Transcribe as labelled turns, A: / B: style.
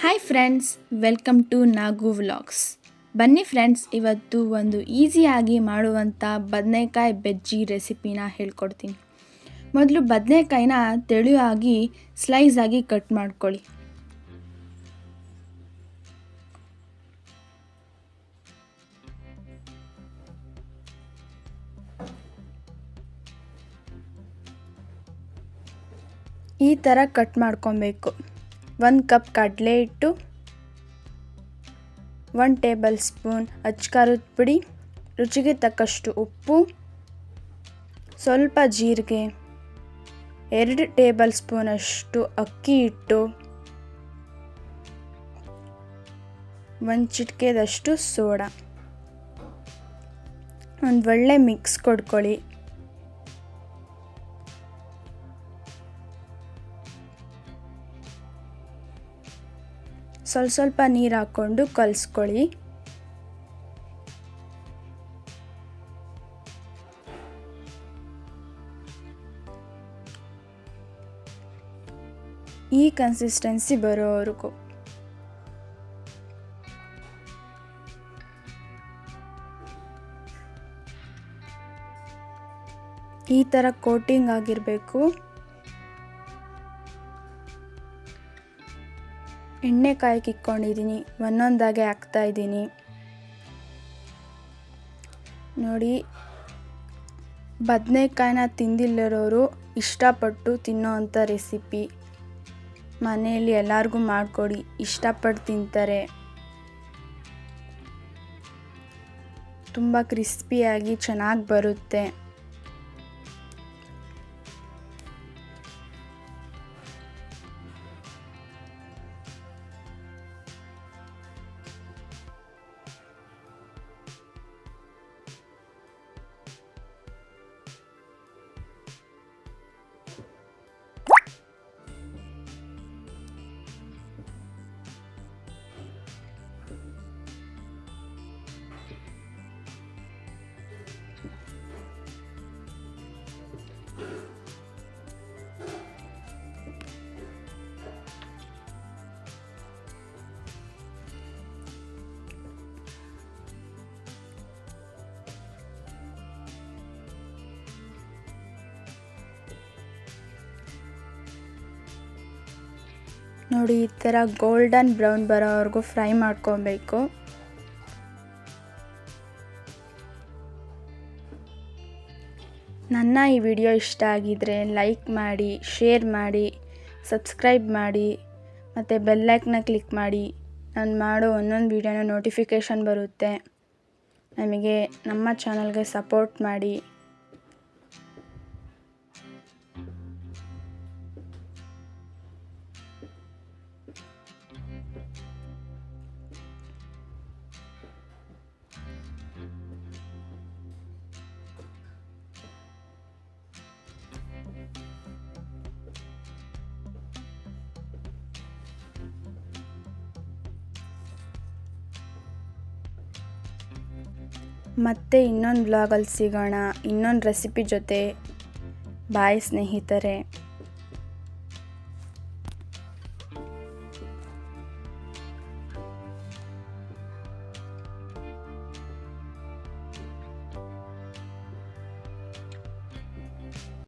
A: Hi friends, welcome to Nagu vlogs. ಬನ್ನಿ friends, ಇವತ್ತು ಒಂದು ಈಸಿಯಾಗಿ ಮಾಡುವಂಥ ಬದನೆಕಾಯಿ ಬಜ್ಜಿ ರೆಸಿಪಿನ ಹೇಳ್ಕೊಡ್ತೀನಿ. ಮೊದಲು ಬದನೆಕಾಯಿನ ತೆಳುವಾಗಿ ಸ್ಲೈಸ್ ಆಗಿ ಕಟ್ ಮಾಡ್ಕೊಳ್ಳಿ. ಈ ಥರ ಕಟ್ ಮಾಡ್ಕೊಬೇಕು. 1 ಕಪ್ ಕಡಲೆ ಹಿಟ್ಟು, 1 ಟೇಬಲ್ ಸ್ಪೂನ್ ಅಚ್ಚ ಪುಡಿ, ರುಚಿಗೆ ತಕ್ಕಷ್ಟು ಉಪ್ಪು, ಸ್ವಲ್ಪ ಜೀರಿಗೆ, 2 ಟೇಬಲ್ ಸ್ಪೂನ್ ಅಷ್ಟು ಅಕ್ಕಿ ಹಿಟ್ಟು, 1 ಚಿಟಿಕೆದಷ್ಟು ಸೋಡಾ. ಒಂದು ಒಳ್ಳೆ ಮಿಕ್ಸ್ ಕೊಡ್ಕೊಳ್ಳಿ. ಸ್ವಲ್ಪ ನೀರು ಹಾಕ್ಕೊಂಡು ಕಲಿಸ್ಕೊಳ್ಳಿ. ಈ ಕನ್ಸಿಸ್ಟೆನ್ಸಿ ಬರೋವರೆಗೂ ಈ ಥರ ಕೋಟಿಂಗ್ ಆಗಿರಬೇಕು. ಎಣ್ಣೆ ಕಾಯಕ್ಕೆ ಇಟ್ಕೊಂಡಿದ್ದೀನಿ, ಒಂದೊಂದಾಗೆ ಹಾಕ್ತಾ ಇದ್ದೀನಿ. ನೋಡಿ, ಬದನೆಕಾಯಿನ ತಿಂದಿಲ್ಲರೋರು ಇಷ್ಟಪಟ್ಟು ತಿನ್ನೋ ಅಂಥ ರೆಸಿಪಿ. ಮನೆಯಲ್ಲಿ ಎಲ್ಲರಿಗೂ ಮಾಡಿಕೊಡಿ, ಇಷ್ಟಪಟ್ಟು ತಿಂತಾರೆ. ತುಂಬ ಕ್ರಿಸ್ಪಿಯಾಗಿ ಚೆನ್ನಾಗಿ ಬರುತ್ತೆ. ನೋಡಿ, ಈ ಥರ ಗೋಲ್ಡನ್ ಬ್ರೌನ್ ಬರೋವರೆಗೂ ಫ್ರೈ ಮಾಡ್ಕೊಬೇಕು. ನನ್ನ ಈ ವಿಡಿಯೋ ಇಷ್ಟ ಆಗಿದರೆ ಲೈಕ್ ಮಾಡಿ, ಶೇರ್ ಮಾಡಿ, ಸಬ್ಸ್ಕ್ರೈಬ್ ಮಾಡಿ ಮತ್ತು ಬೆಲ್ಲೈಕನ್ನ ಕ್ಲಿಕ್ ಮಾಡಿ. ನಾನು ಮಾಡೋ ಒಂದೊಂದು ವಿಡಿಯೋನ ನೋಟಿಫಿಕೇಷನ್ ಬರುತ್ತೆ. ನಮಗೆ ನಮ್ಮ ಚಾನಲ್ಗೆ ಸಪೋರ್ಟ್ ಮಾಡಿ. ಮತ್ತೆ ಇನ್ನೊಂದು ವ್ಲಾಗಲ್ಲಿ ಸಿಗೋಣ, ಇನ್ನೊಂದು ರೆಸಿಪಿ ಜೊತೆ. ಬಾಯ್ ಸ್ನೇಹಿತರೆ.